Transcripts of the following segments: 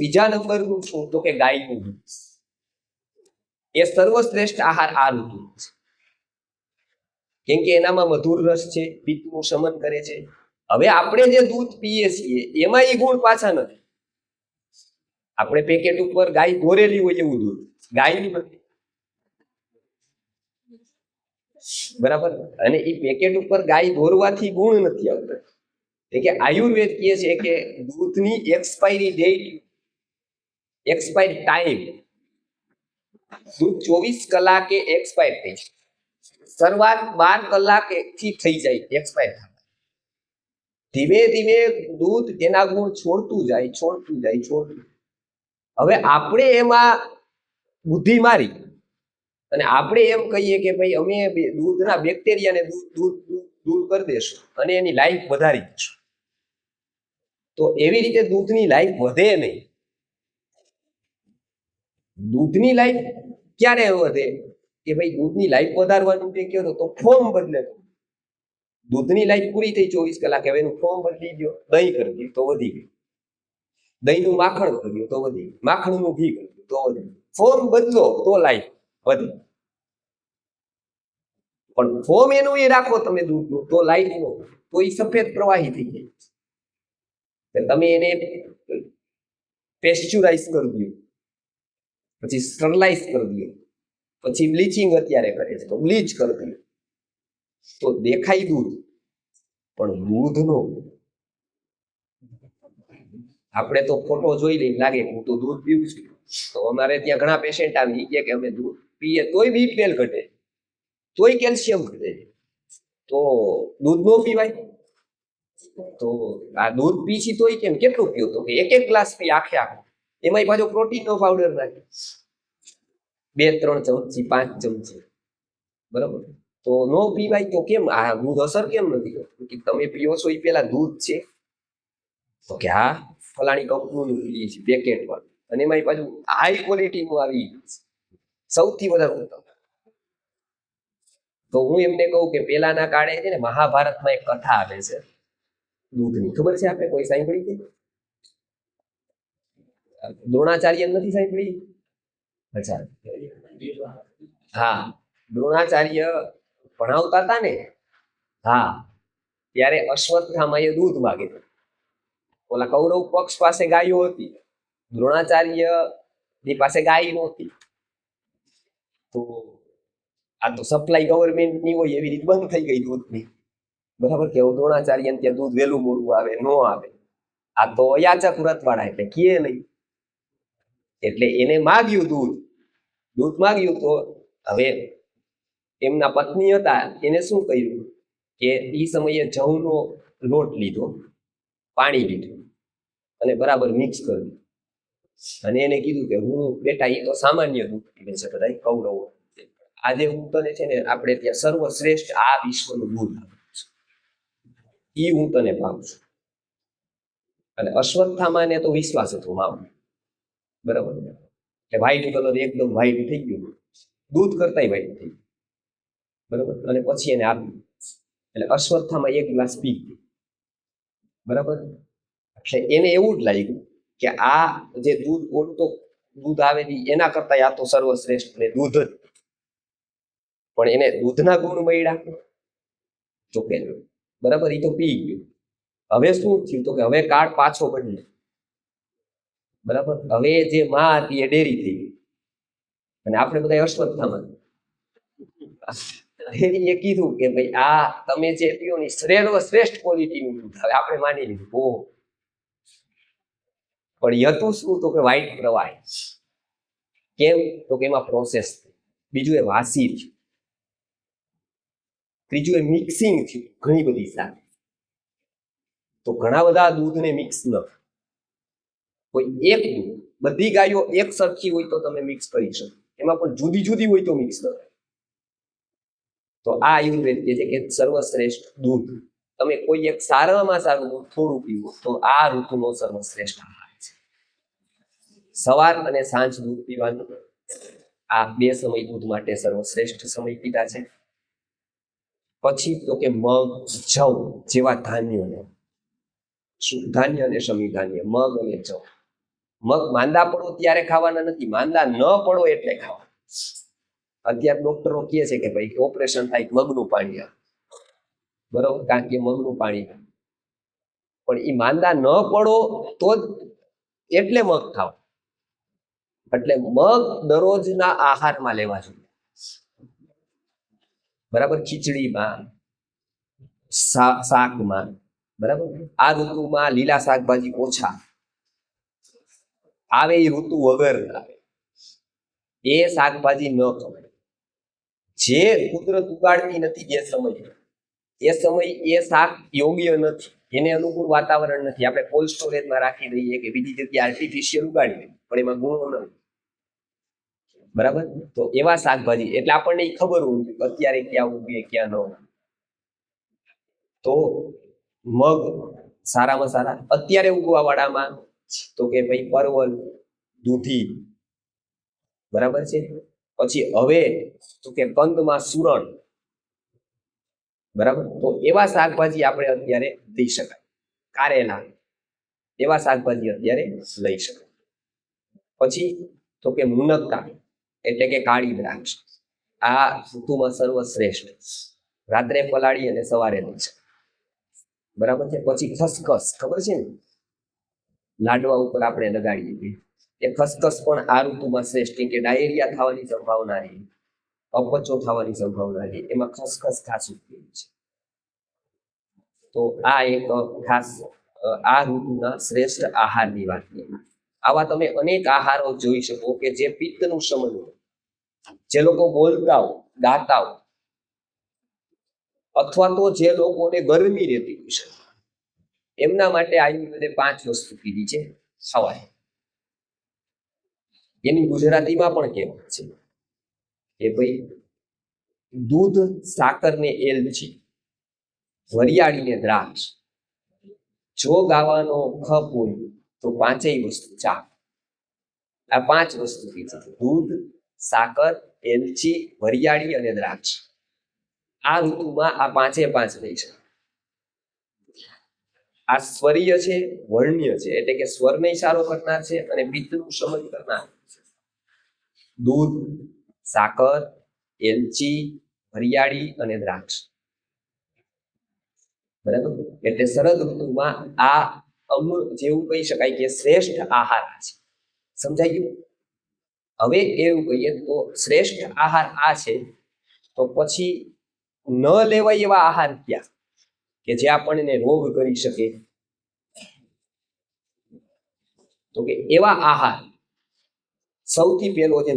બીજા નંબરનું શું તો કે ગાયનું દૂધ એ સર્વશ્રેષ્ઠ આહાર આ ઋતુ કેમ કે એનામાં મધુર રસ છે, પિત્તનું શમન કરે છે. હવે આપણે જે દૂધ પીએ છીએ એમાં એ ગુણ પાછા નથી. આપણે પેકેટ ઉપર ગાય ગોરેલી હોય એવું દૂધ, ગાયનું નથી, બરાબર. અને એ પેકેટ ઉપર ગાય દોરવાથી ગુણ નથી આવતો. કે આયુર્વેદ કહે છે કે દૂધની એક્સપાયરી ડેટ, એક્સપાયર ટાઈમ, દૂધ 24 કલાકે એક્સપાયર થઈ જાય. શરૂઆત 12 કલાકથી થઈ જાય એક્સપાયર થવા. ધીમે ધીમે દૂધ એના ગુણ છોડતું જાય. હવે આપણે એમાં બુદ્ધિ મારી અને આપણે એમ કહીએ કે ભાઈ અમે દૂધના બેક્ટેરિયાને દૂર કરી દેશું અને એની લાઈફ વધારી દઈશું. તો એવી રીતે દૂધની લાઈફ વધે નહીં. દૂધની લાઈફ ક્યારે વધે કે ભાઈ દૂધની લાઈફ વધારવાનું કે કહો તો ફોર્મ બદલે. દૂધની લાઈફ પૂરી થઈ 24 કલાકે, હવે એનું ફોર્મ બદલી ગયો, દહીં કરી દઉં તો વધી ગયું, દહીંનું માખણ કરી દઉં તો વધી ગયું, માખણનું ઘી કરી દઉં તો વધી ગયું. ફોર્મ બદલો તો લાઈફ વધે. પણ ફોર્મ એનું એ રાખો તમે દૂધનું તો લાઈફ નો, તો એ સફેદ પ્રવાહી થઈ જાય. તમે એને પેસ્ચ્યુરાઇઝ કરી દો, પછી સ્ટરલાઇઝ કરી દો, પછી બ્લીચિંગ અત્યારે કરે છે તો બ્લીચ કરી દો, તો દેખાય દૂધ પણ દૂધનો. આપણે તો ફોટો જોઈ લઈને લાગે હું તો દૂધ પીવું છું. તો અમારે ત્યાં ઘણા પેશન્ટ આવી ગયા કે અમે દૂધ પીએ તોય બીપીએલ ઘટે, તોય કેલ્શિયમ ઘટે, તો દૂધ નો પીવાય. તો આ દૂધ પીછી તોય કેમ, કેટલું પીવું તો કે 1 ગ્લાસ પી આખે આખો, એમાં પાછો પ્રોટીનનો પાવડર નાખે 2-3 ચમચી 5 ચમચી, બરાબર. તો નો પીવાય તો કેમ આ દૂધ અસર કેમ નથી કરતું? કે તમે પીઓ છો એ પેલા દૂધ છે તો કે હા ફલાણી કંપનીનું પીએ છીએ પેકેટ વાળું, અને એમાં પાછું હાઈ ક્વોલિટીનું આવી સૌથી વધારે. તો હું એમને કહું કે પેલાના કાળે છે ને મહાભારતમાં એક કથા આવે છે દૂધની, ખબર છે આપણે કોઈ સાંભળી છે? દ્રોણાચાર્ય નથી સાંભળી? અચ્છા, હા, દ્રોણાચાર્ય ભણાવતા હતા ને, હા, ત્યારે અશ્વત્થામાએ દૂધ માગેલું. ઓલા કૌરવ પક્ષ પાસે ગાયો હતી, દ્રોણાચાર્ય ની પાસે ગાય નહોતી. તો આ તો સપ્લાય ગવર્મેન્ટની હોય એવી રીતે બંધ થઈ ગઈ દૂધની, બરાબર. કે દ્રોણાચાર્ય ત્યાં દૂધ વહેલું મોડું આવે, નો આવે. આ તો અયાચક વ્રતવાળા એટલે કીએ નહીં, એટલે એને માગ્યું દૂધ માગ્યું. તો હવે એમના પત્ની હતા, એને શું કર્યું કે એ સમયે જવનો લોટ લીધો, પાણી લીધું અને બરાબર મિક્સ કર્યું, અને એને કીધું કે હું બેટા એ તો સામાન્ય દૂધ પીવે છે બધા કૌરવો, આજે હું તને છે ને આપણે ત્યાં સર્વશ્રેષ્ઠ આ વિશ્વનું દૂધ આપું છું, એ હું તને પાઉં છું. અને અશ્વત્થામાને તો વિશ્વાસ હતો માવો, બરાબર. એટલે વ્હાઈટ કલર એકદમ વ્હાઈટ થઈ ગયું, દૂધ કરતાય વ્હાઈટ થઈ ગયું, બરાબર. અને પછી એને આપ્યું, એટલે અશ્વત્થામા 1 ગ્લાસ પી ગયો, બરાબર. એટલે એને એવું જ લાગ્યું કે આ જે દૂધ ઓલું તો દૂધ આવે એના કરતા આ તો સર્વશ્રેષ્ઠ ને દૂધ જ, પણ એને દૂધના ગુણ મળ્યા ચોકે, બરાબર. એ તો પી ગયું. હવે શું થયું તો કે હવે કાળ પાછો બદલે, બરાબર. હવે જે માં હતી એ ડેરી થઈ ગઈ, અને આપણે બધા અશ્વત્થામા. એ કીધું કે ભાઈ આ તમે જે પીઓ ની શ્રેષ્ઠ ક્વોલિટીનું દૂધ, હવે આપણે માની લીધું. ઓ પણ હતું શું તો કે વ્હાઈટ પ્રવાહી. કેમ તો કે એમાં પ્રોસેસ થઈ. બીજું એ વાસી થયું. ત્રીજું એ મિક્સિંગ થયું ઘણી બધી સાથે. તો ઘણા બધા દૂધને મિક્સ ન, કોઈ એક દૂધ, બધી ગાયો એક સરખી હોય તો તમે મિક્સ કરી શકો, એમાં પણ જુદી જુદી હોય તો મિક્સ ન થાય. તો આ આયુર્વેદ કહે છે કે સર્વશ્રેષ્ઠ દૂધ, તમે કોઈ એક સારામાં સારું દૂધ થોડું પીવો તો આ ઋતુનો સર્વશ્રેષ્ઠ આહાર છે. સવાર અને સાંજ દૂધ પીવાનું, આ 2 સમય દૂધ માટે સર્વશ્રેષ્ઠ સમય કીધા છે. પછી તો કે મગ, જવ જેવા ધાન્યોને, ધાન્ય અને સમી ધાન્ય, મગ અને જવ, મગ માંદા પડો ત્યારે ખાવાના નથી, માંદા ન પડો એટલે ખાવા. અત્યારે ડોક્ટરો કહે છે કે ભાઈ ઓપરેશન થાય મગનું પાણી આવે, બરોબર, કારણ કે મગનું પાણી, પણ એ માંદા ન પડો તો જ એટલે મગ ખાવ. એટલે મગ દરરોજના આહારમાં લેવા જોઈએ, બરાબર, ખીચડીમાં, શાકમાં, બરાબર. આ ઋતુમાં લીલા શાકભાજી ઓછા આવે, એ ઋતુ વગર આવે એ શાકભાજી ન ખવાય. જે કુદરત ઉગાડતી નથી એ સમય એ શાક યોગ્ય નથી, એને અનુકૂળ વાતાવરણ નથી. આપણે કોલ્ડ સ્ટોરેજમાં રાખી દઈએ કે બીજી જગ્યાએ આર્ટિફિશિયલ ઉગાડી દઈએ, પણ એમાં ગુણો નથી, બરાબર. તો એવા શાકભાજી, એટલે આપણને ખબર હોય કે અત્યારે ક્યાં ઉગે ક્યાં ન. તો મગ સારામાં સારા અત્યારે ઉગવા વાળામાં તો કે ભાઈ પરવલ, દૂધી, બરાબર છે. પછી હવે તો કે કંદમાં સુરણ, બરાબર. તો એવા શાકભાજી આપણે અત્યારે લઈ શકાય. કારેલા, એવા શાકભાજી અત્યારે લઈ શકાય. પછી તો કે મુનક્કા એટલે કે કાળી દ્રાક્ષ, આ ઋતુમાં સર્વશ્રેષ્ઠ, રાત્રે પલાળી અને સવારે લઈ શકાય, બરાબર છે. પછી ખસખસ, ખબર છે ને, લાડવા ઉપર આપણે લગાડીએ એ ખસખસ પણ આ ઋતુમાં શ્રેષ્ઠ, કેમ કે ડાયેરિયા થવાની સંભાવના રહી, અપચો થવાની સંભાવના રહી, એમાં ખસખસ ખાસ ઉપયોગી છે. તો આ એક ખાસ આ ઋતુના શ્રેષ્ઠ આહારની વાત કરી. આવા તમે અનેક આહારો જોઈ શકો કે જે પિત્તનું શમન, જે લોકો બોલતા હોય, ગાતા હોય, અથવા તો જે લોકોને ગરમી રહેતી હોય છે, એમના માટે આયુર્વેદે 5 વસ્તુ કીધી છે ખાવાની. એની ગુજરાતીમાં પણ કહેવાય છે કે ભાઈ દૂધ, સાકર ને એલચી, વરિયાળી ને દ્રાક્ષ, જો ગાવાનો ખપ હોય તો 5 વસ્તુ ચા. આ 5 વસ્તુ કીધી, દૂધ, સાકર, એલચી, વરિયાળી અને દ્રાક્ષ. આ ઋતુમાં આ 5 લઈ છે. આ સ્વરીય છે, વર્ણ્ય છે, એટલે કે સ્વરને સારો કરનાર છે અને પિત્તનું શમન કરનાર છે. દૂધ, સાકર, એલચી, વરિયાળી અને દ્રાક્ષ, બરાબર. એટલે શરદ ઋતુમાં આ અમૃત જેવું કહી શકાય કે શ્રેષ્ઠ આહાર છે. સમજાઈ ગયું? હવે એવું કહીએ તો શ્રેષ્ઠ આહાર આ છે, તો પછી ન લેવાય એવા આહાર ક્યાં કે જે આપણને રોગ કરી શકે? તો કે એવા આહાર, સૌથી પહેલો છે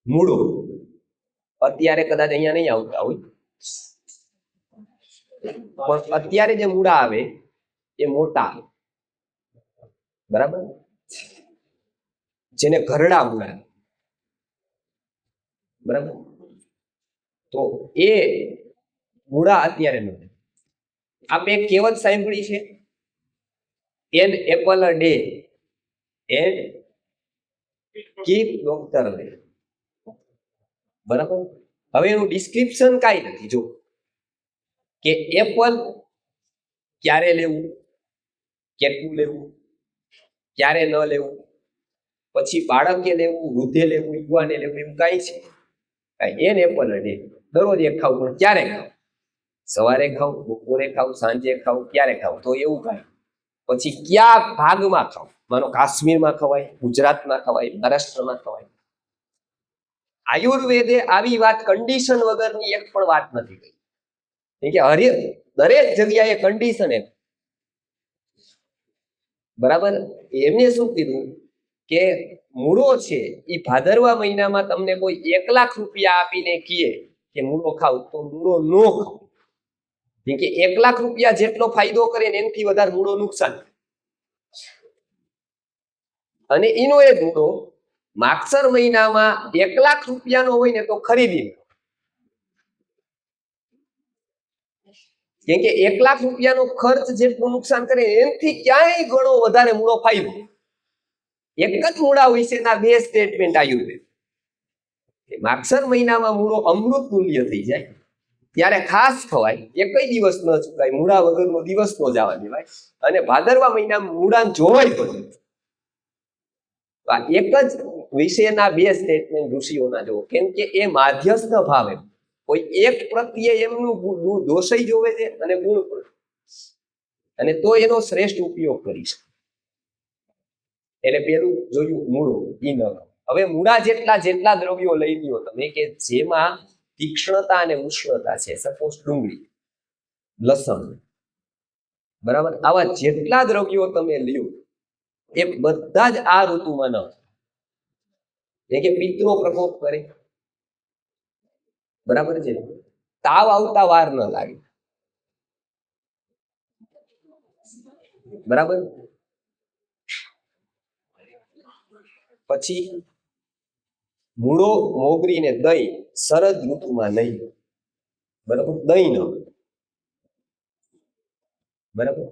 મૂળો. અત્યારે કદાચ અહીંયા નહીં આવતા હોય, પણ અત્યારે જે મૂળા આવે એ મોટા, બરાબર, જેને ઘરડા મૂળા, બરાબર. તો એ મૂળા અત્યારે નથી. આપણે એક કહેવત સાંભળી છે, an apple a day and keep doctor way, બરાબર. હવે એનું ડિસ્ક્રિપ્શન કાંઈ નથી. જો કે એપલ ક્યારે લેવું, કેટલું લેવું, ક્યારે ન લેવું, પછી બાળકે લેવું, વૃદ્ધે લેવું, યુવાને લેવું, એવું કાંઈ છે કાંઈ? એન એપલ અ ડે, દરરોજ એક ખાવું, પણ ક્યારે ખાવ? સવારે ખાવ, બપોરે ખાવ, સાંજે ખાવ, ક્યારે ખાવ? તો એવું કાંઈ. પછી કયા ભાગમાં ખાવ? માનો કાશ્મીરમાં ખવાય, ગુજરાતમાં ખવાય, મહારાષ્ટ્રમાં ખવાય. આયુર્વેદે આવી વાત કન્ડિશન વગરની એક પણ વાત નથી કહી, કે દરેક જગ્યાએ કન્ડિશન એમ, બરાબર. એમને શું કીધું કે મૂળો છે એ ભાદરવા મહિનામાં તમને કોઈ 1 લાખ રૂપિયા આપીને કહે કે મૂળો ખાવ, તો મૂળો નો ખાવ. કેમ કે 1 લાખ રૂપિયા જેટલો ફાયદો કરે ને એનાથી વધારે મૂળો નુકસાન. અને એનો એક મૂળો માગસર મહિનામાં 1 લાખ રૂપિયાનો હોય ને તો ખરીદી, કેમ કે 1 લાખ રૂપિયાનો ખર્ચ જેટલું નુકસાન કરે એનાથી ક્યાંય ઘણો વધારે મૂળો ફાયદો. એક જ મૂળા વિશેના 2 સ્ટેટમેન્ટ આયુર્વેદ. માગસર મહિનામાં મૂળો અમૃત તુલ્ય થઈ જાય ત્યારે ખાસ ખવાય. એકય દિવસ ન ચૂકાય, મૂળા વગરનો દિવસ નો જવા દેવાય. અને ભાદરવા મહિનામાં મૂળા જોવાય પણ. એક જ વિષયના બે સ્ટેટમેન્ટ ઋષિઓના જો, કેમ કે એ માધ્યસ્થ ભાવે કોઈ એક પ્રત્યે એમનું દોષય જોવે છે અને ગુણ પણ, અને તો એનો શ્રેષ્ઠ ઉપયોગ કરી શકે. એટલે પેલું જોયું મૂળું ઈ ન. હવે મૂળા જેટલા દ્રવ્યો લઈ લ્યો તમે કે જેમાં તીક્ષ્ણતા અને ઉષ્ણતા છે, સપોઝ ડુંગળી, લસણ, બરાબર, આવા જેટલા દ્રવ્યો તમે લ્યો એ બધા જ આ ઋતુમાં ન, કે પિત્તનો પ્રકોપ કરે, બરાબર છે, તાવ આવતા વાર ન લાગે, બરાબર. પછી મૂળો, મોગરી ને દહીં શરદ ઋતુમાં નહીં, બરાબર, દહીં ન, બરાબર.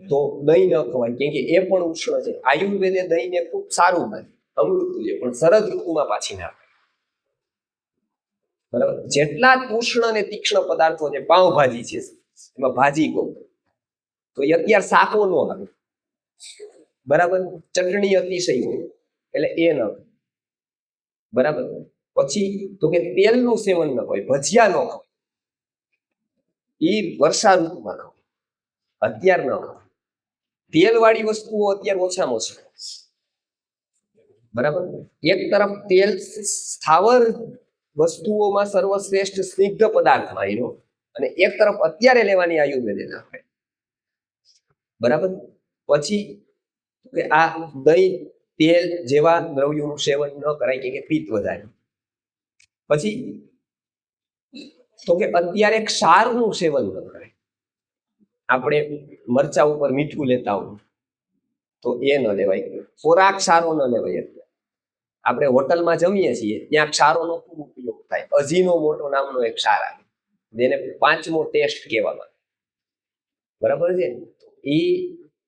તો દહીં ન ખવાય, કેમ કે એ પણ ઉષ્ણ છે. આયુર્વેદે દહીંને ખૂબ સારું માને, અમૃત તુલ્ય, પણ શરદ ઋતુમાં પાછી ના, બરાબર. જેટલા ઉષ્ણ અને તીક્ષ્ણ પદાર્થો છે, પાઉંભાજી છે, એમાં ભાજી કહું તો એ અત્યારે શાકો નો આવે, બરાબર, ચટણી અતિશય હોય એટલે એ ન, બરાબર. પછી તો કે તેલનું સેવન ન હોય, ભજીયા ન હોય, એ વર્ષા ઋતુમાં ખાવ, અત્યારે ન ખાવ. તેલ વાળી વસ્તુઓ અત્યારે ઓછામાં ઓછી, બરાબર. એક તરફ તેલ સ્થાવર વસ્તુઓમાં સર્વશ્રેષ્ઠ સ્નિગ્ધ પદાર્થમાં એનો, અને એક તરફ અત્યારે લેવાની આયુર્વેદે ના હોય, બરાબર. પછી આ દહીં, તેલ જેવા દ્રવ્યોનું સેવન ન કરાય, કે પિત્ત વધારે. પછી તો કે અત્યારે ક્ષારનું સેવન ન કરાય. આપણે મરચા ઉપર મીઠું લેતા હોય તો એ ન લેવાય, ખોરાક સારો ન લેવાય. આપણે હોટલમાં જમીએ છીએ ત્યાં ક્ષારોનો ખૂબ ઉપયોગ થાય. અજીનો મોટો નામનો એક ક્ષાર આવે, જેને 5મો ટેસ્ટ કહેવામાં, બરાબર છે. એ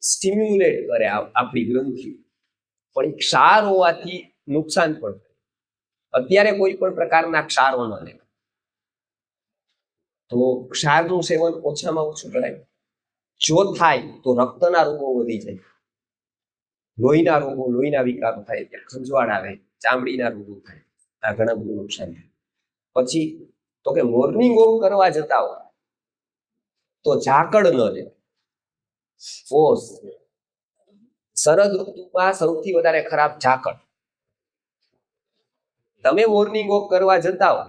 સ્ટિમ્યુલેટ કરે આપણી ગ્રંથિ, પણ એ ક્ષાર હોવાથી નુકસાન પણ થાય. અત્યારે કોઈ પણ પ્રકારના ક્ષારો ન લે, તો ક્ષારનું સેવન ઓછામાં ઓછું કરાય. જો થાય તો રક્તના રોગો વધી જાય, લોહીના રોગો, લોહીના વિકારો થાય, ત્યાં ખંજવાળ આવે, ચામડીના રોગો થાય, આ ઘણા બધું નુકસાન થાય. પછી તો કે મોર્નિંગ વોક કરવા જતા હોય તો ઝાકળ ન લે. શરદ ઋતુમાં સૌથી વધારે ખરાબ ઝાકળ. તમે મોર્નિંગ વોક કરવા જતા હો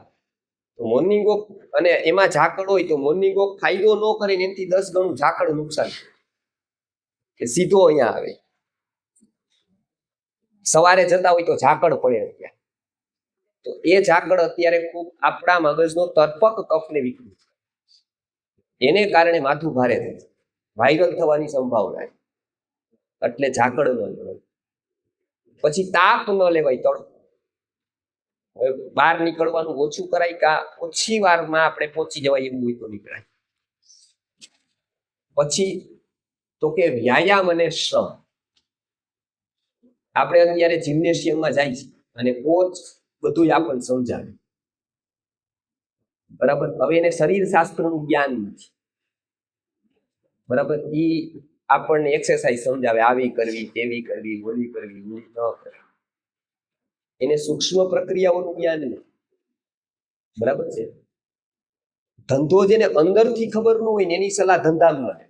તો મોર્નિંગ વોક, અને એમાં ઝાકળ હોય તો મોર્નિંગ વોક ફાયદો ન કરીને એનાથી 10 ગણું ઝાકળ નુકસાન, કે સીધો અહીંયા આવે. સવારે જતા હોય તો ઝાકળ પડે ત્યાં, તો એ ઝાકળ અત્યારે ખૂબ આપણા મગજનો તર્પક કફને વિકૃત, એને કારણે માથું ભારે થાય, વાયરલ થવાની સંભાવના, એટલે ઝાકળ ન લેવાય. પછી તાપ ન લેવાય, તડકો, બહાર નીકળવાનું ઓછું કરાય, કા ઓછી વારમાં આપણે પહોંચી જવાય એવું હોય તો નીકળાય. પછી તો કે વ્યાયામ અને શ્રમ. આપણે અત્યારે જિમ્નેશિયમમાં જાય છે અને કોચ બધું આપણને સમજાવે, બરાબર. હવે એને શરીર શાસ્ત્રનું જ્ઞાન નથી, બરાબર. એ આપણને એક્સરસાઇઝ સમજાવે, આવી કરવી, તેવી કરવી, ઓલી કરવી, ઓલી ન કરવી. એને સૂક્ષ્મ પ્રક્રિયાઓનું જ્ઞાન નથી, બરાબર છે. ધંધો જેને અંદરથી ખબર ન હોય ને એની સલાહ ધંધામાં,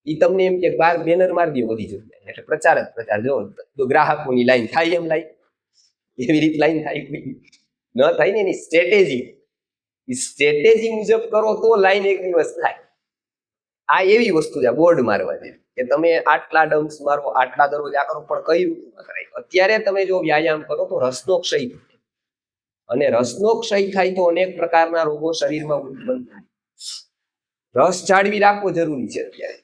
એ તમને એમ કે બહાર બેનર મારી દો બધી જગ્યાએ, એટલે પ્રચાર જ પ્રચાર. જો તો ગ્રાહકોની લાઈન થાય, એમ લાઈન એવી રીતે લાઈન થાય ન થાય ને. એની સ્ટ્રેટેજી મુજબ કરો તો લાઈન એક દિવસ થાય. આ એવી વસ્તુ છે બોર્ડ મારવા જેવી, કે તમે આટલા ડમ્સ મારો, આટલા દરરોજ આ કરો, પણ કઈ ઋતુમાં કરાય. અત્યારે તમે જો વ્યાયામ કરો તો રસનો ક્ષય થાય, અને રસનો ક્ષય થાય તો અનેક પ્રકારના રોગો શરીરમાં ઉત્પન્ન થાય. રસ જાળવી રાખવો જરૂરી છે. અત્યારે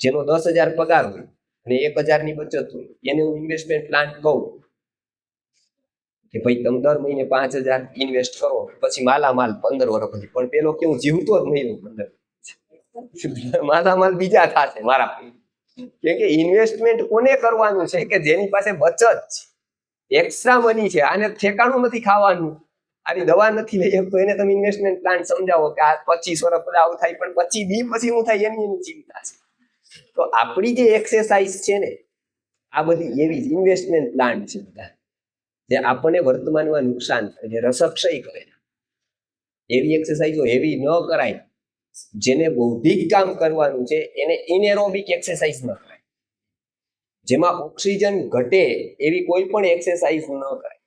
જેનો 10,000 પગાર હોય અને 1,000 ની બચત હોય, એને હું ઇન્વેસ્ટમેન્ટ પ્લાન કહું કે ભાઈ તમે દર મહિને 5,000 ઇન્વેસ્ટ કરો, પછી માલામાલ 15 વર્ષ પછી. પણ પેલો કેવું જીવતો જ નહીં, 15 માલામાલ બીજા થશે મારા. કેમ કે ઇન્વેસ્ટમેન્ટ કોને કરવાનું છે? કે જેની પાસે બચત છે, એક્સ્ટ્રા મની છે, આને ઠેકાણું નથી ખાવાનું, આની દવા નથી લઈ શકતો એને તમે ઇન્વેસ્ટમેન્ટ પ્લાન સમજાવો કે આ 25 વર્ષ પછી આવું થાય, પણ 25 દી પછી હું થાય એની ચિંતા છે. તો આપણી જે એક્સરસાઇઝ છે ને, આ બધી એવી ઇન્વેસ્ટમેન્ટ પ્લાન છે બધા, જે આપણને વર્તમાનમાં નુકસાન થાય, જે રસક્ષય કરે. એવી એક્સરસાઇઝો એવી ન કરાય. જેને બૌદ્ધિક કામ કરવાનું છે એને ઇનેરોબિક એક્સરસાઇઝ ન કરાય. જેમાં ઓક્સિજન ઘટે એવી કોઈ પણ એક્સરસાઇઝ ન કરાય.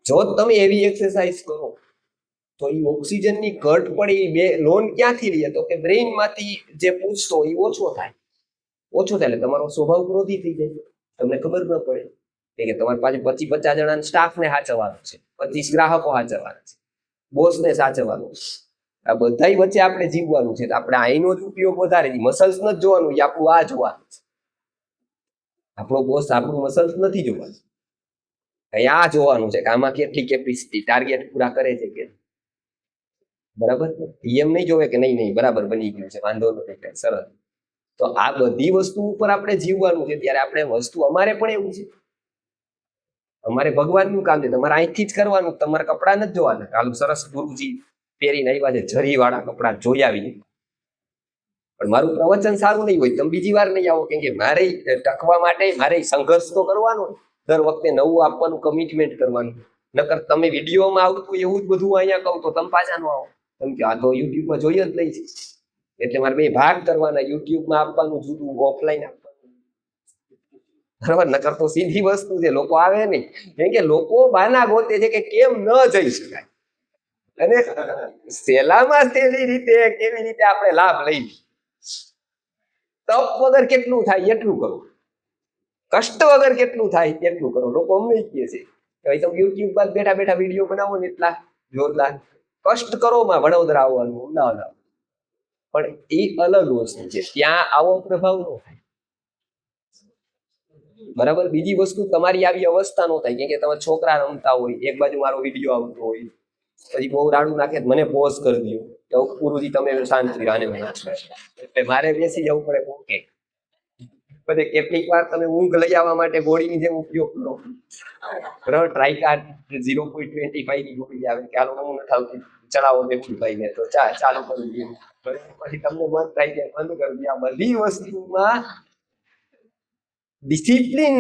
જો તમે એવી એક્સરસાઇઝ કરો તો એ ઓક્સિજનની ઘટ પડે એ બે લોન ક્યાંથી લે? તો કે બ્રેઇનમાંથી જે પૂછતો એ ઓછો થાય એટલે તમારો સ્વભાવ ક્રોધી થઈ જાય. તમને ખબર ન પડે કે તમારી પાસે 25-50 જણા સ્ટાફને સાચવવાનો છે, 25 ગ્રાહકો સાચવવાના છે, બોસને સાચવવાનું. આ બધા વચ્ચે આપણે જીવવાનું છે. આપણે આઈનો જ ઉપયોગ વધારે, મસલ્સ નથી જોવાનું, એ આપણું આ જોવાનું છે. આપણો બોસ આપણું મસલ્સ નથી જોવાનું, આ જોવાનું છે કે આમાં કેટલી કેપેસિટી, ટાર્ગેટ પૂરા કરે છે કે બરાબર. એમ નહીં જોવે કે નહીં બરાબર બની ગયું છે, વાંધો નથી, કઈ સરસ. તો આ બધી વસ્તુ ઉપર આપણે જીવવાનું છે. ત્યારે આપણે વસ્તુ અમારે પણ એવું છે, અમારે ભગવાનનું કામ છે, તમારે અહીંથી જ કરવાનું. તમારે કપડાં નથી જોવાના. હાલ સરસ ગુરુજી પહેરીને આવ્યા છે, જરીવાળા કપડાં જોઈ આવીએ, પણ મારું પ્રવચન સારું નહીં હોય, તમે બીજી વાર નહીં આવો. કેમ કે મારે ટકવા માટે મારે સંઘર્ષ તો કરવાનો, દર વખતે નવું આપવાનું, કમિટમેન્ટ કરવાનું. નકર તમે વિડીયોમાં આવતું એવું જ બધું અહીંયા કહું તો તમે પાછા ન આવો. કેમ કે આ તો યુટ્યુબમાં જોઈ જ નહીં. એટલે મારે બે ભાગ કરવાના, યુટ્યુબમાં આપવાનું જુદું, ઓફલાઈન આપવાનું, બરાબર. નકર તો સીધી વસ્તુ છે, લોકો આવે નહીં. કેમ કે લોકો બાના ગોતે છે કે કેમ ન જઈ શકાય, અને સેલામાં કેવી રીતે આપણે લાભ લઈ. તપ વગર કેટલું થાય એટલું કરો, કષ્ટ વગર કેટલું થાય એટલું કરો. લોકો અમને કહે છે કે તમે યુટ્યુબ પર બેઠા બેઠા વિડીયો બનાવો ને એટલા જોરદાર, કષ્ટ કરો માં વડોદરા આવવાનું, અમદાવાદ આવવાનું. પણ એ અલગ વસ્તુ છે, ત્યાં આવો પ્રભાવ ન થાય, બરાબર. બીજી વસ્તુ, તમારી આવી અવસ્થા નો થાય. કેમ કે તમે છોકરા રમતા હોય, એક બાજુ મારો વિડીયો આવતો હોય, પછી બહુ રાડું નાખે મને પોઝ કરી દો, ગુરુજી તમે શાંત રહ્યો, એટલે મારે બેસી જવું પડે. ઓકે, પછી કેટલીક વાર તમે ઊંઘ લઈ આવવા માટે ગોળીની જેમ ઉપયોગ કરો. ટ્રાયકાર 0.25 ની ગોળી આવે કે હાલો હું નથી આવતી, ચડાવો દેવભાઈ ને, તો ચાલુ કરી દઈએ. પછી તમને મન થાય કે બંધ કરી દે. આ બધી વસ્તુમાં ડિસિપ્લિન,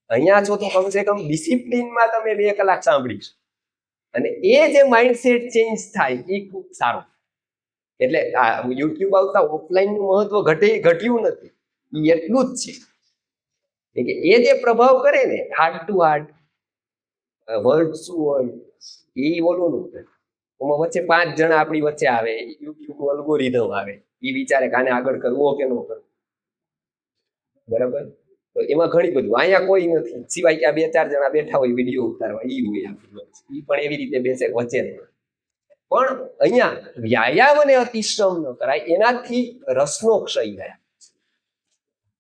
અહીંયા છો તો કમસે કમ ડિસિપ્લિનમાં તમે 2 કલાક સાંભળીશ, અને એ જે માઇન્ડસેટ ચેન્જ થાય એ ખૂબ સારું. એટલે આ યુટ્યુબ આવતા ઓફલાઈન નું મહત્વ ઘટ્યું નથી, એ એટલું જ છે કે એ જે પ્રભાવ કરે ને, heart to heart, word to word, એ ઓલું એમાં વચ્ચે 5 જણા આપણી વચ્ચે આવે, યુટ્યુબ અલ્ગોરિધમ આવે, એ વિચારે કે આને આગળ કરવો કે ન કરવો, બરાબર. તો એમાં ઘણી બધું, અહીંયા કોઈ નથી સિવાય કે આ 2-4 જણા બેઠા હોય વિડીયો ઉતારવા, એ હોય એ પણ એવી રીતે બેસે વચ્ચે. પણ અહીંયા વ્યાયામ અને અતિશ્રમ ન કરાય, એનાથી રસનો ક્ષય થાય.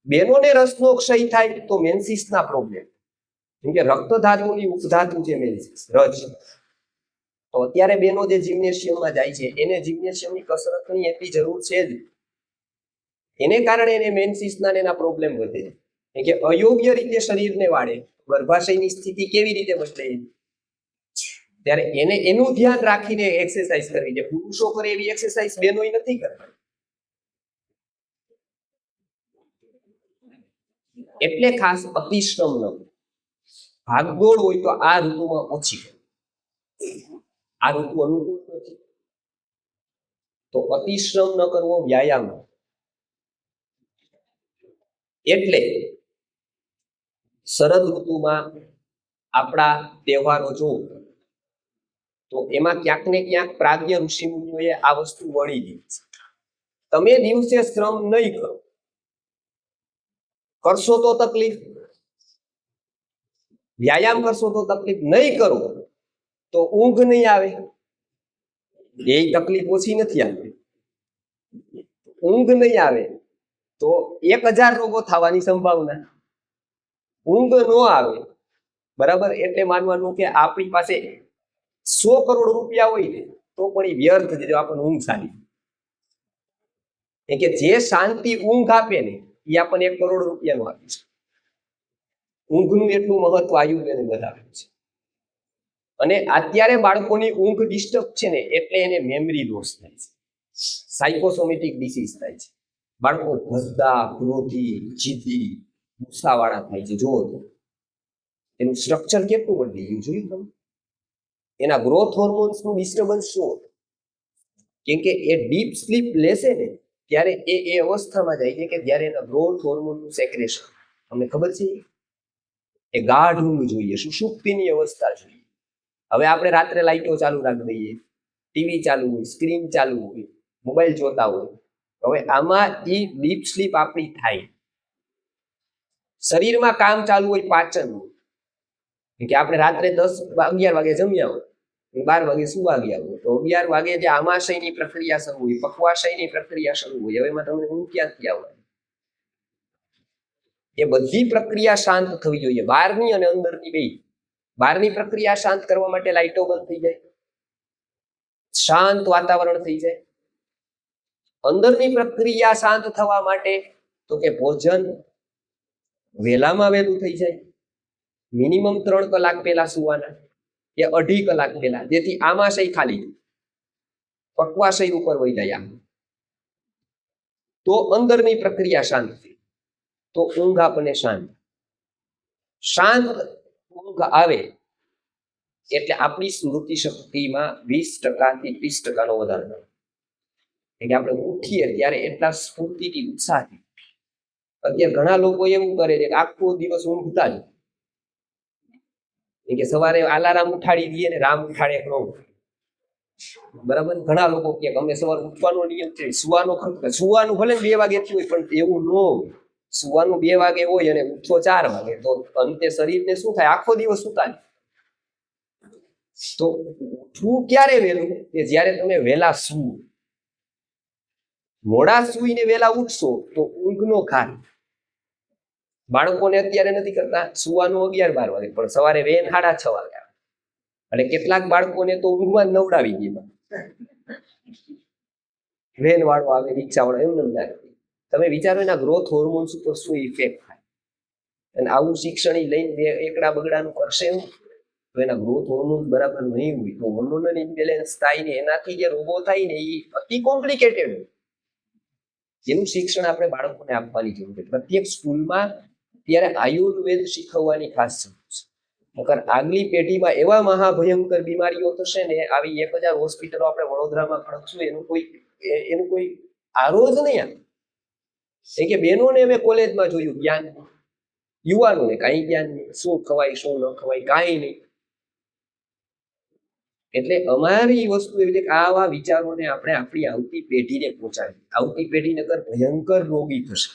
બેનોને રસનો ક્ષય થાય તો મેન્સિસના પ્રોબ્લેમ, કેમ કે રક્ત ધાતુની ઉપધાતુ છે મેન્સિસ, રજ. તો અત્યારે બેનો જે જિમ્નેશિયમમાં જાય છે, એને જિમ્નેશિયમની કસરતની એટલી જરૂર છે જ, એને કારણે એને મેન્સિસના એના પ્રોબ્લેમ વધે. કેમ કે અયોગ્ય રીતે શરીરને વાળે, ગર્ભાશયની સ્થિતિ કેવી રીતે બદલે, ત્યારે એને એનું ધ્યાન રાખીને એક્સરસાઇઝ કરવી છે. પુરુષો કરે એવી એક્સરસાઇઝ બેનોય નથી કરવી. એટલે ખાસ અતિશ્રમ ન, ભાગદોડ હોય તો આ ઋતુમાં ઓછી, આ ઋતુ અનુકૂળ નથી, તો અતિશ્રમ ન કરવો, વ્યાયામ. એટલે શરદ ઋતુમાં આપણા તહેવારો જો, તો એમાં ક્યાંક ને ક્યાંક પ્રાજ્ઞ ઋષિ મુનિઓએ આ વસ્તુ વળી દીધી છે. તમે દિવસે શ્રમ નહીં કરો, કરશો તો તકલીફ, વ્યાયામ કરશો તો તકલીફ, નહીં કરો તો ઊંઘ નહીં આવે, એ તકલીફ ઓછી નથી આવતી. ઊંઘ નહીં આવે તો 1000 રોગો થવાની સંભાવના, ઊંઘ ન આવે, બરાબર. એટલે માનવાનું કે આપણી પાસે 100 કરોડ રૂપિયા હોય ને તો પણ એ વ્યર્થ છે જો આપણને ઊંઘ સારી. કે જે શાંતિ ઊંઘ આપે ને એ આપણને 1 કરોડ રૂપિયાનું આપે છે. ઊંઘનું એટલું મહત્વ આયુર્વેદ બતાવે છે. અને અત્યારે બાળકોની ઊંઘ ડિસ્ટર્બ છે ને એટલે એને મેમરી લોસ થાય છે, સાયકોસોમેટિક ડિસીઝ થાય છે. બાળકો ભદ્દા, ક્રોધી, જીદી, ગુસ્સાવાળા થાય છે. જુઓ તો એનું સ્ટ્રક્ચર કેટલું બદલી ગયું, જોયું તમે? એના ગ્રોથ હોર્મોન્સનું ડિસ્ટર્બન્સ શું હતું? કેમ કે એ ડીપ સ્લીપ લેશે ને ત્યારે એ અવસ્થામાં જાય છે કે જ્યારે એના ગ્રોથ હોર્મોનનું સેક્રેશન, તમને ખબર છે, એ ગાઢ ઊંઘ જોઈએ, સુષુપ્તિની અવસ્થા જોઈએ. હવે આપણે રાત્રે લાઈટો ચાલુ રાખી દઈએ, ટીવી ચાલુ હોય, સ્ક્રીન ચાલુ હોય, મોબાઈલ જોતા હોય. હવે આમાં એ ડીપ સ્લીપ આપણી થાય, શરીરમાં કામ ચાલુ હોય, પાચન હોય. કે આપણે રાત્રે 10-11 વાગે જમ્યા હોય, 12 વાગે સુવા ગયા હોય, તો 11 વાગે જે આમાશયની પ્રક્રિયા શરૂ હોય, પક્વાશયની પ્રક્રિયા શરૂ હોય, હવે એમાં તમને ઊંઘ ક્યાંથી આવે? એ બધી પ્રક્રિયા શાંત થવી જોઈએ, બહારની અને અંદરની બે. બહારની પ્રક્રિયા શાંત કરવા માટે લાઈટો બંધ થઈ જાય, શાંત વાતાવરણ થઈ જાય. અંદરની પ્રક્રિયા શાંત થવા માટે તો કે ભોજન વહેલામાં વહેલું થઈ જાય, મિનિમમ 3 કલાક પહેલા સુવાના, કે 2.5 કલાક પહેલા, જેથી આમાશય ખાલી, પક્વાશય ઉપર વહી જાય. તો અંદરની પ્રક્રિયા શાંત થઈ, તો ઊંઘ આપણને શાંત ઊંઘ આવે એટલે આપણી સ્મૃતિ શક્તિમાં 20% થી 30% નો વધારો થાય. એટલે આપણે ઉઠીએ ત્યારે એટલા સ્ફૂર્તિથી, ઉત્સાહથી. અત્યારે ઘણા લોકો એવું કરે છે કે આખો દિવસ ઊંઘતા જ, કે સવારે અલાર્મ ઉઠાડી દઈએ ને રામ ઉઠાડે ન ઉઠે. બરાબર? ઘણા લોકો કે અમે સવારે ઉઠવાનો નિયમ છે, સુવાનું ભલે 2 વાગેથી હોય, પણ એવું ન હોય. સુવાનું 2 વાગે હોય અને ઉઠો 4 વાગે, તો અંતે શરીરને શું થાય? આખો દિવસ સુતા જ. તો ઉઠવું ક્યારે વહેલું? કે જ્યારે તમે વહેલા સુવો. મોડા સુઈને વહેલા ઉઠશો તો ઊંઘનો ખાર. બાળકોને અત્યારે નથી કરતા, સુવાનું 11-12 વાગે, પણ સવારે વેન 6:30 વાગે આવે. અને કેટલાક બાળકોને તો ઊંઘમાં જ નવડાવી દીધા. વેન વાળો આવે, રિક્ષા વાળો, એમ ના. તમે વિચારો એના ગ્રોથ હોર્મોન્સ ઉપર શું ઇફેક્ટ થાય. અને આવું શિક્ષણ લઈને એકડા બગડાનું કરશે એવું, તો એના ગ્રોથ હોર્મોન બરાબર નહીં હોય તો હોર્મોનલ ઇમ્બેલેન્સ થાય ને એનાથી જે રોગો થાય ને એ અતિ કોમ્પ્લિકેટેડ હોય. જેનું શિક્ષણ આપણે બાળકોને આપવાની જરૂર છે. પ્રત્યેક સ્કૂલમાં ત્યારે આયુર્વેદ શીખવવાની ખાસ જરૂર છે. નકર આગલી પેઢીમાં એવા મહાભયંકર બીમારીઓ થશે ને, આવી 1000 હોસ્પિટલો આપણે વડોદરામાં ખડકશું, એનું કોઈ આરોજ નહીં આવે. કેમ કે બહેનોને અમે કોલેજમાં જોયું, જ્ઞાન, યુવાનોને કાંઈ જ્ઞાન નહીં, શું ખવાય શું ન ખવાય કાંઈ નહીં. એટલે અમારી વસ્તુ એવી છે કે આવા વિચારોને આપણે આપણી આવતી પેઢીને પહોંચાડીએ. આવતી પેઢી નકર ભયંકર રોગી થશે,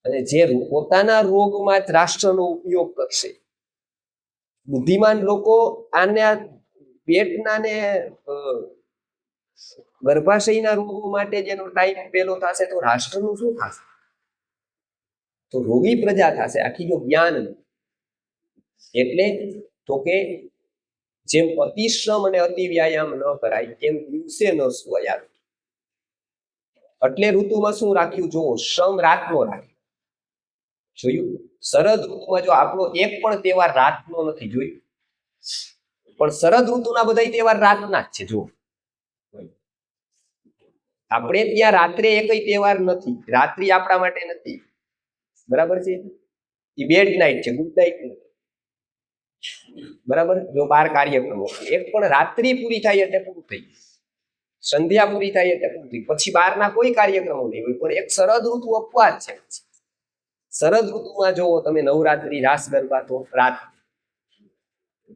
અને જે પોતાના રોગમાં જ રાષ્ટ્રનો ઉપયોગ કરશે. બુદ્ધિમાન લોકો આને પેટના ને ગર્ભાશયના રોગો માટે જેનો ટાઈમ પેલો થશે, તો રાષ્ટ્રનું શું થશે? તો રોગી પ્રજા થશે આખી, જો જ્ઞાન નહીં. એટલે તો કે જેમ અતિશ્રમ અને અતિ વ્યાયામ ન કરાય, એમ દિવસે ન સુવાય. એટલે ઋતુમાં શું રાખ્યું? જો શ્રમ રાતનો રાખ્યો. જોયું? શરદ ઋતુમાં જો આપણો એક પણ તહેવાર રાતનો નથી, જોયું? પણ શરદ ઋતુના બધા તહેવાર રાતના જ છે. જો આપણે ત્યાં રાત્રે એકય તહેવાર નથી, રાત્રિ આપણા માટે નથી. બરાબર છે? એ બેડ નાઇટ છે, ગુડ નાઇટ નથી. બરાબર? જો 12 કાર્યક્રમો, એક પણ રાત્રિ પૂરી થાય એટલે પૂરું થઈ, સંધ્યા પૂરી થાય એટલે પૂરું થઈ, પછી 12ના કોઈ કાર્યક્રમો નહીં હોય. પણ એક શરદ ઋતુ અપવાદ છે. શરદ ઋતુમાં જોવો તમે, નવરાત્રી, રાસ ગરબા તો રાત,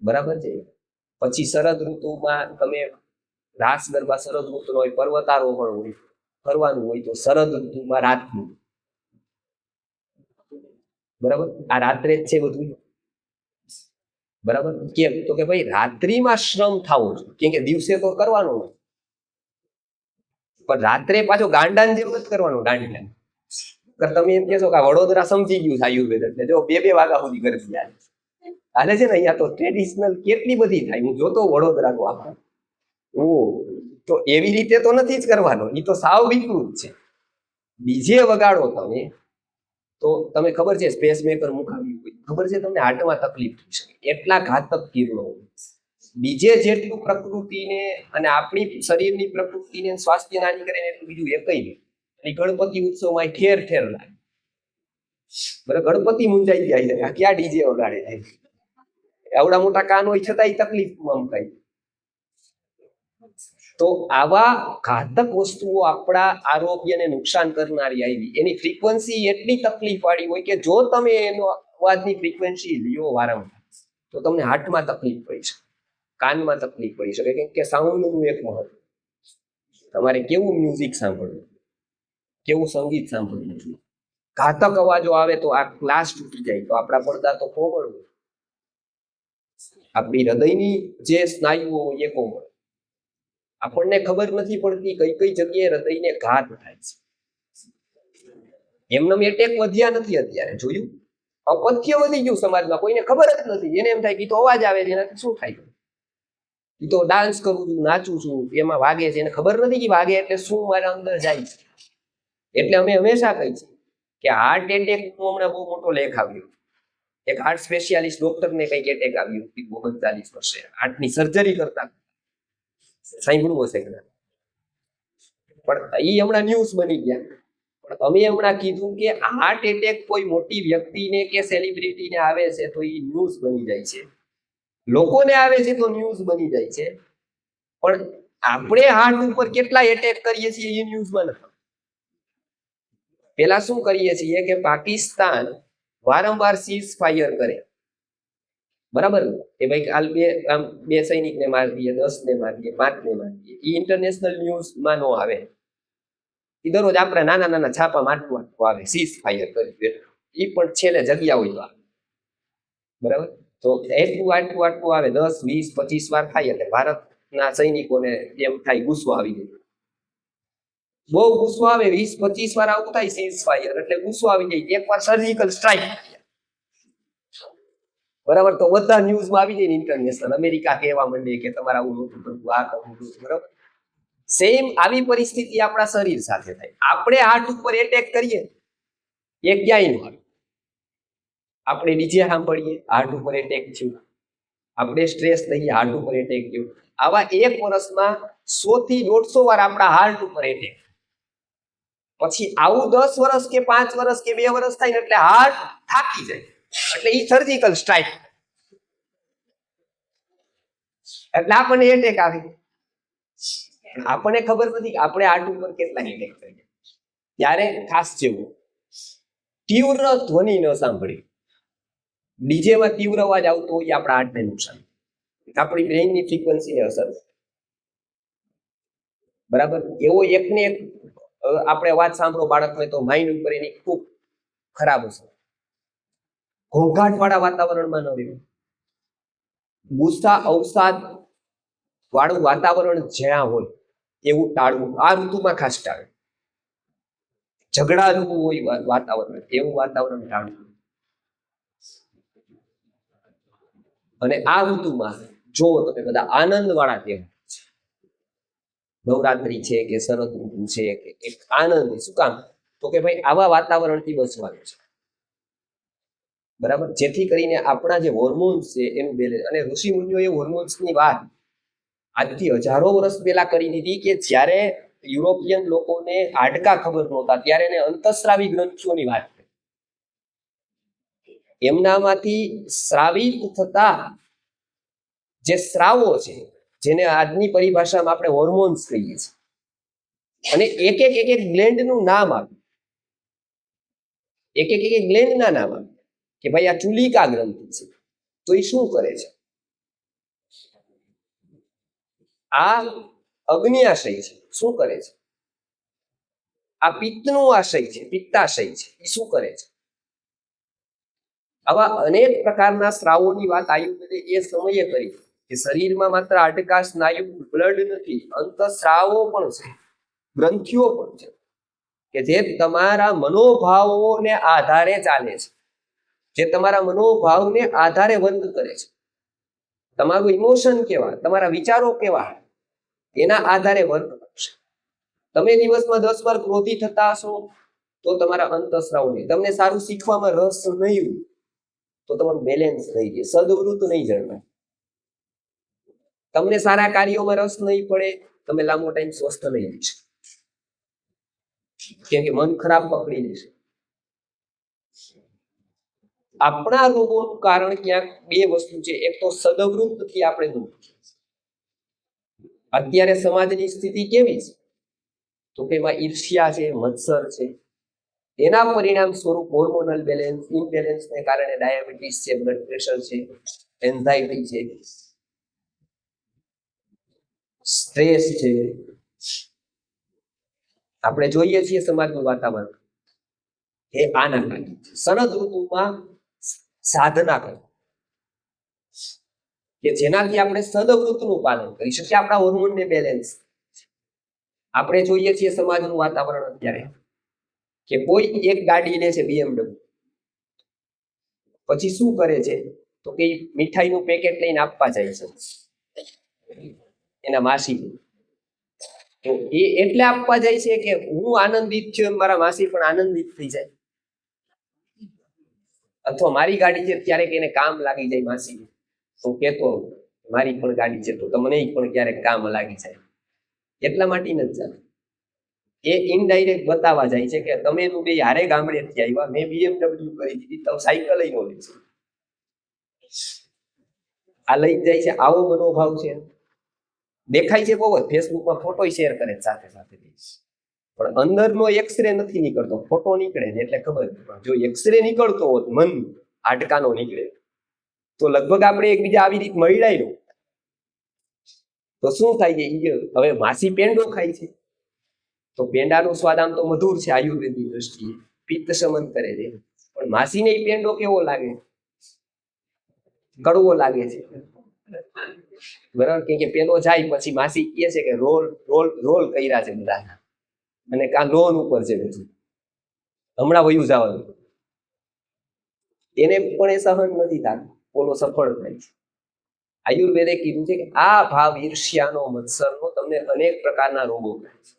બરાબર છે. પછી શરદ ઋતુમાં તમે રાસ ગરબા શરદ ઋતુનો હોય, પર્વતારોહણ હોય, ફરવાનું હોય, તો શરદ ઋતુમાં રાતનું. બરાબર? આ રાત્રે જ છે બધું. બરાબર? કેમ? તો કે ભાઈ રાત્રિમાં શ્રમ થવો જોઈએ, કેમ કે દિવસે તો કરવાનો હોય, પણ રાત્રે પાછો ગાંડાને જેમ નથી કરવાનો. ગાંડા તમે એમ કહેશો કે વડોદરા સમજી ગયું છે આયુર્વેદ, એટલે જો 2-2 વાગ્યા સુધી કરી હાલે છે ને. અહીંયા તો ટ્રેડિશનલ કેટલી બધી થાય, હું જોતો વડોદરાનું આખું. તો એવી રીતે તો નથી જ કરવાનો, એ તો સાવ વિકૃત છે. બીજે વગાડો તમે તો તમે ખબર છે સ્પેસ મેકર મુકાવ્યું હોય, ખબર છે તમને હાર્ટમાં તકલીફ થઈ શકે, એટલા ઘાતક કિરણો હોય. બીજે જેટલું પ્રકૃતિને અને આપણી શરીરની પ્રકૃતિને સ્વાસ્થ્ય નાની કરે એટલું બીજું એકઈ નહીં. ગણપતિ ઉત્સવમાં ઠેર ઠેર લાગે. બરાબર, ગણપતિ મુંજાઈ જાય છે, આ ક્યાં ડીજે વગાડે છે, આવડા મોટા કાન હોય છતાંય તકલીફમાં મુકાય. તો આવા ઘાતક વસ્તુઓ આપણા આરોગ્યને નુકસાન કરનારી આવી, એની ફ્રીક્વન્સી એટલી તકલીફ વાળી હોય કે જો તમે એનો અવાજની ફ્રીક્વન્સી લ્યો વારંવાર તો તમને હાર્ટમાં તકલીફ પડી શકે, કાનમાં તકલીફ પડી શકે. કેમ કે સાઉન્ડનું એક મહત્વ, તમારે કેવું મ્યુઝિક સાંભળવું, કેવું સંગીત સાંભળવું. ઘાતક અવાજો આવે તો આ ગ્લાસ તૂટી જાય, તો આપણા પડદા તો કોમળ, આપણી હૃદયની જે સ્નાયુઓ હોય એ કોમળ. આપણને ખબર નથી પડતી કઈ કઈ જગ્યાએ હૃદયને ઘાત થાય છે. એમને એટેક વધ્યા નથી અત્યારે, જોયું? અપથ્ય વધી ગયું સમાજમાં, કોઈને ખબર જ નથી. એને એમ થાય કે તો અવાજ આવે છે, એનાથી શું થાય? એ તો ડાન્સ કરું છું, નાચું છું, એમાં વાગે છે, એને ખબર નથી કે વાગે એટલે શું મારા અંદર જાય છે. એટલે અમે હંમેશા કહી છીએ કે હાર્ટ એટેક નો હમણાં બહુ મોટો લેખ આવ્યો. એક હાર્ટ સ્પેશિયાલિસ્ટ ડોક્ટરને કઈક એટેક આવ્યું 39 વર્ષે, હાર્ટની સર્જરી કરતા. સાંભળવું હશે કદાચ, પણ એ હમણાં ન્યૂઝ બની ગયા. પણ તમે હમણાં કીધું કે હાર્ટ એટેક કોઈ મોટી વ્યક્તિને કે સેલિબ્રિટીને આવે છે તો એ ન્યૂઝ બની જાય છે, લોકોને આવે છે તો ન્યૂઝ બની જાય છે. પણ આપણે હાર્ટ ઉપર કેટલા એટેક કરીએ છીએ એ ન્યૂઝમાં નથી. પેલા શું કરીએ છીએ કે પાકિસ્તાન વારંવાર સીઝ ફાયર કરે, બરાબર, કે ભાઈ કાલ બે સૈનિકને મારી દઈએ, 10 ને મારી દઈએ, 5 ને મારી દઈએ. એ ઇન્ટરનેશનલ ન્યૂઝમાં નો આવે. એ દરરોજ આપણે નાના નાના છાપા માટું આવે, સીઝ ફાયર કરી, એ પણ છેલ્લે જગ્યા હોય તો આવે. બરાબર, તો એટલું આટલું આટલું આવે, 10, 20, 25 વાર થાય એટલે ભારતના સૈનિકોને એમ થાય ગુસ્સો આવી જાય. બહુ ગુસ્સો આવે, 20, 25 વાર આવું થાય સીઝ ફાયર એટલે ગુસ્સો આવી જાય. એકવાર સર્જિકલ સ્ટ્રાઇક, બરાબર, તો બધા ન્યૂઝમાં આવી જાય ને, ઇન્ટરનેશનલ અમેરિકા કહેવા માંડે કે તમારે આવું નહોતું કરવું, આ કરવું. બરાબર, સેમ આવી પરિસ્થિતિ આપણા શરીર સાથે થાય. આપણે હાર્ટ ઉપર એટેક કરીએ, એ ક્યાંય ન આવે. આપણે ડીજે સાંભળીએ, હાર્ટ ઉપર એટેક થયું. આપણે સ્ટ્રેસ લઈએ, હાર્ટ ઉપર એટેક થયું. આવા એક વર્ષમાં 100 થી 150 વાર આપણા હાર્ટ ઉપર એટેક. પછી આવું 10 વર્ષ કે 5 વર્ષ કે 2 વર્ષ થાય ને એટલે હાર્ટ થાકી જાય, એટલે ઈ સર્જિકલ સ્ટ્રાઇક, એટલે આપણને એટેક આવે. આપણને ખબર નથી કે આપણે હાર્ટ ઉપર કેટલા એટેક કરીએ. ત્યારે ખાસ જેવું તીવ્ર ધ્વનિ ન સાંભળી, ડીજેમાં તીવ્ર અવાજ આવતો હોય આપણા હાર્ટને નુકસાન, આપણી બ્રેઇનની ફ્રીક્વન્સીને અસર. બરાબર, એવો એકને એક આપણે અવાજ સાંભળો બાળકને તો માઇન્ડ ઉપર એની ખૂબ ખરાબ અસર. ઘોંઘાટ વાળા વાતાવરણમાં ન રહેવું, ગુસ્સા અવસાદ વાળું વાતાવરણ જ્યાં હોય એવું ટાળવું. આ ઋતુમાં ખાસ ટાળવું. ઝઘડાનું હોય વાતાવરણ, એવું વાતાવરણ ટાળવું. અને આ ઋતુમાં જો તમે બધા આનંદ વાળા તહેવાર, નવરાત્રી છે કે શરદ ઋતુ છે કે એક આનંદ, શું કામ? તો કે ભાઈ આવા વાતાવરણથી બચવાનું છે. બરાબર, જેથી કરીને આપણા જે હોર્મોન્સ છે એનું બેલેન્સ. અને ઋષિ મુનિઓએ હોર્મોન્સની વાત આજથી હજારો વર્ષ પહેલા કરી દીધી કે જ્યારે યુરોપિયન લોકોને હાડકા ખબર નહોતા ત્યારે એને અંતઃસ્રાવી ગ્રંથિઓની વાત કરી. એમનામાંથી સ્રાવિત થતા જે સ્રાવો છે, જેને આજની પરિભાષામાં આપણે હોર્મોન્સ કહીએ છીએ, અને એક એક ગ્લેન્ડનું નામ આપ્યું. એક ગ્લેન્ડના નામ આપ્યું કે ભાઈ આ ચુલિકા ગ્રંથિ છે, તો એ શું કરે છે? આ અગ્ન્યાશય છે, શું કરે છે? આ પિત્તનો આશય છે, પિત્તાશય છે, એ શું કરે છે? આવા અનેક પ્રકારના સ્રાવોની વાત આયુર્વેદે એ સમયે કરી કે શરીરમાં માત્ર હાડકા, સ્નાયુ, બ્લડ નથી, અંતઃસ્રાવો પણ છે, ગ્રંથિઓ પણ છે, કે જે તમારા મનોભાવોને આધારે ચાલે છે, જે તમારા મનોભાવને આધારે વર્ક કરે છે. તમારું ઇમોશન કેવા, તમારા વિચારો કેવા, એના આધારે વર્ક કરશે. તમે દિવસમાં 10 વાર ક્રોધી થતા હશો તો તમારા અંતઃસ્રાવ નહીં. તમને સારું શીખવામાં રસ નહીં તો તમારું બેલેન્સ નહીં રહે, સદવૃત્ત નહીં જળવાય. તમને સારા કાર્યોમાં રસ નહીં પડે, તમે લાંબો ટાઈમ સ્વસ્થ નહીં રહી શકો, કેમ કે મન ખરાબ પકડી લેશે. આપણા રોગોનું કારણ ક્યાંક બે વસ્તુ છે. એક તો સદવૃત્તથી આપણે દૂર. અત્યારે સમાજની સ્થિતિ કેવી છે? તો કે એમાં ઈર્ષ્યા છે, મત્સર છે. એના પરિણામ સ્વરૂપ હોર્મોનલ બેલેન્સ, ઇમ્બેલેન્સને કારણે ડાયાબિટીસ છે, બ્લડ પ્રેશર છે, એન્ઝાઇટી છે, સ્ટ્રેસ છે. આપણે જોઈએ છીએ સમાજનું વાતાવરણ એ આના કારણે. શરદ ઋતુમાં સાધના કરો કે જેનાથી આપણે સદવૃત્તનું પાલન કરી શકીએ, આપણા હોર્મોનને બેલેન્સ. આપણે જોઈએ છીએ સમાજનું વાતાવરણ અત્યારે કે કોઈ એક ગાડી લે છે BMW, પછી શું કરે છે તો કે મીઠાઈનું પેકેટ લઈને આપવા જાય છે એના માસી. તો એ એટલે આપવા જાય છે કે હું આનંદિત છું, મારા માસી પણ આનંદિત થઈ જાય. અથવા મારી ગાડી છે ક્યારેક એને કામ લાગી જાય માસી, તો કેતો મારી પણ ગાડી છે તો તમને પણ ક્યારેક કામ લાગી જાય. એટલા માટે નથી ચાલે. એ ઇનડાયરેક્ટ બતાવવા જાય છે કે તમે બે હારે ગામડેથી આવ્યા, મેં BMW કરી દીધી, તમે સાયકલ લઈ નો લેશો. આ લઈ જાય છે, આવો મનોભાવ છે. દેખાય છે બહુ જ, ફેસબુકમાં ફોટો શેર કરે સાથે સાથે, પણ અંદરનો એક્સરે નથી નીકળતો. ફોટો નીકળે છે એટલે ખબર. જો એક્સરે નીકળતો હોત મન હાડકાનો નીકળે તો લગભગ આપણે એકબીજા આવી રીતે મળાય. તો શું થાય છે? હવે માસી પેંડો ખાય છે તો પેંડાનો સ્વાદ આમ તો મધુર છે આયુર્વેદની દ્રષ્ટિએ, પિત્ત શમન કરે છે. પણ માસીને પેંડો કેવો લાગે? કડવો લાગે છે. બરાબર? કે પેલો જાય પછી માસી કહે છે કે રોલ રોલ રોલ કર્યા છે બધા, અને કા લોન ઉપર છે બધું, હમણાં વયું જવાનું. એને પણ એ સહન નથી થતું, ઓલો સફળ થાય છે. આયુર્વેદે કીધું છે કે આ ભાવ ઈર્ષ્યાનો, મત્સરનો તમને અનેક પ્રકારના રોગો કરે છે.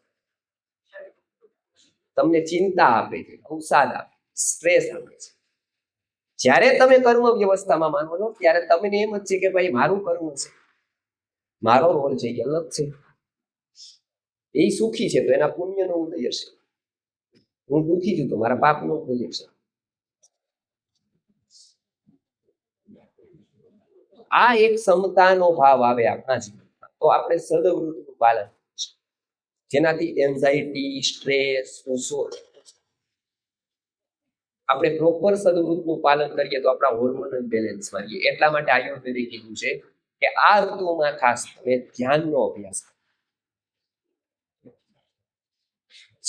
તમને ચિંતા આપે છે, અવસાદ આપે, સ્ટ્રેસ આપે છે. જ્યારે તમે કર્મ વ્યવસ્થામાં માનો છો ત્યારે તમને એમ જ છે કે ભાઈ મારું કર્મ છે, મારો રોલ છે, એ અલગ છે. એ સુખી છે તો એના પુણ્યનો ઉદય હશે, હું દુઃખી છું તો મારા પાપનો ઉદય હશે. આ એક સમતાનો ભાવ આવે આપણા જીવનમાં તો આપણે સદવૃત્તનું પાલન, જેનાથી એન્ઝાઇટી, સ્ટ્રેસ, આપણે પ્રોપર સદવૃત્તનું પાલન કરીએ તો આપણા હોર્મોનલ બેલેન્સમાં રહીએ. એટલા માટે આયુર્વેદે કીધું છે કે આ ઋતુમાં ખાસ તમે ધ્યાનનો અભ્યાસ કરો.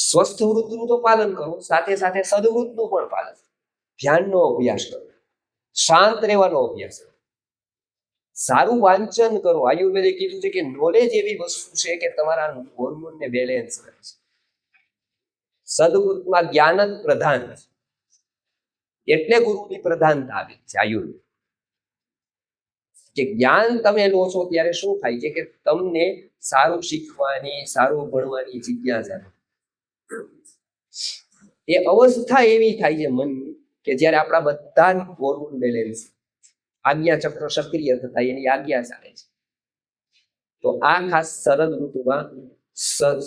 સ્વસ્થ વૃત્તનું તો પાલન કરો, સાથે સાથે સદવૃત્તનું પણ પાલન. ધ્યાનનો અભ્યાસ કરો, શાંત રહેવાનો અભ્યાસ કરો, સારું વાંચન કરો. આયુર્વેદે કીધું છે કે નોલેજ એવી વસ્તુ છે કે તમારા હોર્મોનને બેલેન્સ કરે છે. સદવૃત્તમાં જ્ઞાન જ પ્રધાન છે, એટલે ગુરુની પ્રધાનતા આવી છે આયુર્વેદ. કે જ્ઞાન તમે લો છો ત્યારે શું થાય છે કે તમને સારું શીખવાની, સારું ભણવાની જિજ્ઞાસા. એ અવસ્થા એવી થાય છે મનની કે જ્યારે આપણા બધા હોર્મોન બેલેન્સ, આજ્ઞા ચક્ર સક્રિય થતા એની આજ્ઞા ચાલે છે. તો આ ખાસ શરદ ઋતુમાં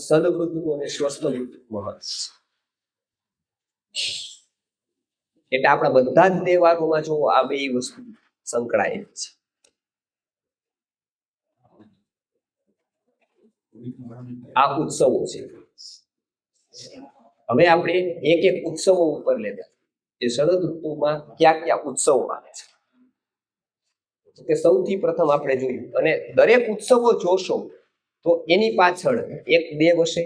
સદવૃત્તનું અને સ્વસ્થ ઋતુનું મહત્વ છે. એટલે આપણા બધા જ તહેવારોમાં જો આ બે વસ્તુ સંકળાયેલી છે. આ ઉત્સવો છે. હવે આપણે એક એક ઉત્સવો ઉપર લેતા કે શરદ ઋતુમાં ક્યાં ક્યાં ઉત્સવો આવે છે. કે સૌથી પ્રથમ આપણે જોયું, અને દરેક ઉત્સવો જોશો તો એની પાછળ એક દેવ હશે,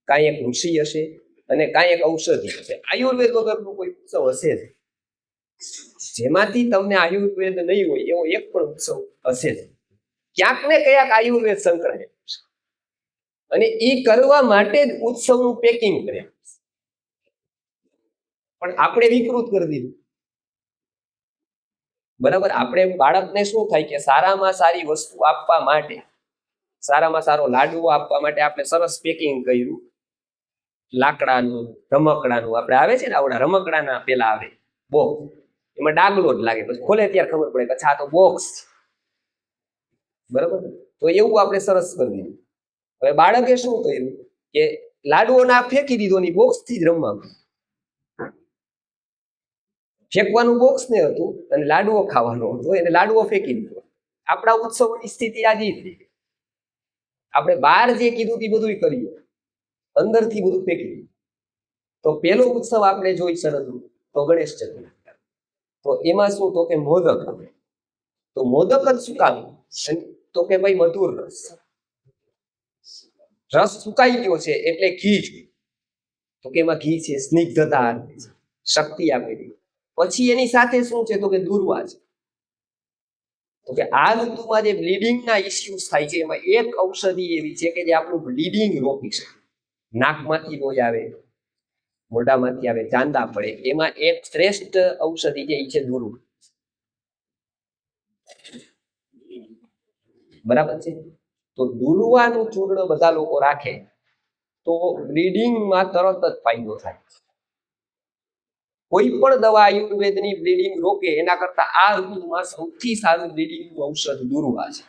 કાંઈ એક ઋષિ હશે, અને કાંઈ એક ઔષધિ હશે. આયુર્વેદ વગરનો કોઈ ઉત્સવ હશે જ, જેમાંથી તમને આયુર્વેદ નહીં હોય એવો એક પણ ઉત્સવ હશે જ. ક્યાંક ને ક્યાંક આયુર્વેદ સંકળાયેલું છે, અને એ કરવા માટે જ ઉત્સવનું પેકિંગ કરે. પણ આપણે વિકૃત કરી દીધું. બરાબર? આપણે બાળકને શું થાય કે સારામાં સારી વસ્તુ આપવા માટે, સારામાં સારો લાડવો આપવા માટે આપણે સરસ પેકિંગ કર્યું, લાકડાનું રમકડાનું આપણે આવે છે ને આવડા રમકડાના પેલા આવે બોક્સ, એમાં ડાગલો જ લાગે, પછી ખોલે ત્યારે ખબર પડે કે અચ્છા આ તો બોક્સ, બરાબર. તો એવું આપણે સરસ કરી દીધું. હવે બાળકે શું કર્યું કે લાડુઓ ના ફેંકી દીધો ની બોક્સ થી જ રમવાનું, ફેંકવાનું બોક્સ ને હતું અને લાડુઓ ખાવાનો હતો એટલે લાડુઓ ફેંકી દીધો. આપણા ઉત્સવની સ્થિતિ આ જ હતી. આપણે બહાર જે કીધું તે બધું કર્યું, અંદરથી બધું ફેંકી દીધું. તો પેલો ઉત્સવ આપણે જોઈ સરસ તો ગણેશ ચતુર્થી. તો એમાં શું તો કે મોદક, તો મોદક જ શું કામ તો કે ભાઈ મધુર રસ, રસ સુકાઈ ગયો છે એટલે ઘી જ, તો કે એમાં ઘી છે, સ્નિગ્ધતા શક્તિ આપેલી. પછી એની સાથે શું છે તો કે દુર્વા છે. તો કે આ ઋતુમાં જે બ્લીડિંગના ઇસ્યુઝ થાય છે એમાં એક ઔષધિ એવી છે કે જે આપણું બ્લીડિંગ રોકી શકે. નાકમાંથી લોહી આવે, મોઢામાંથી આવે, ચાંદા પડે, એમાં એક શ્રેષ્ઠ ઔષધિ છે એ છે દુર્વા. બરાબર છે. તો દુર્વાનું ચૂર્ણ બધા લોકો રાખે તો બ્લીડિંગમાં તરત જ ફાયદો થાય. કોઈ પણ દવા આયુર્વેદની બ્લીડિંગ રોકે એના કરતા આ ઋતુમાં સૌથી સારું બ્લીડિંગ ઔષધ દુર્વા છે.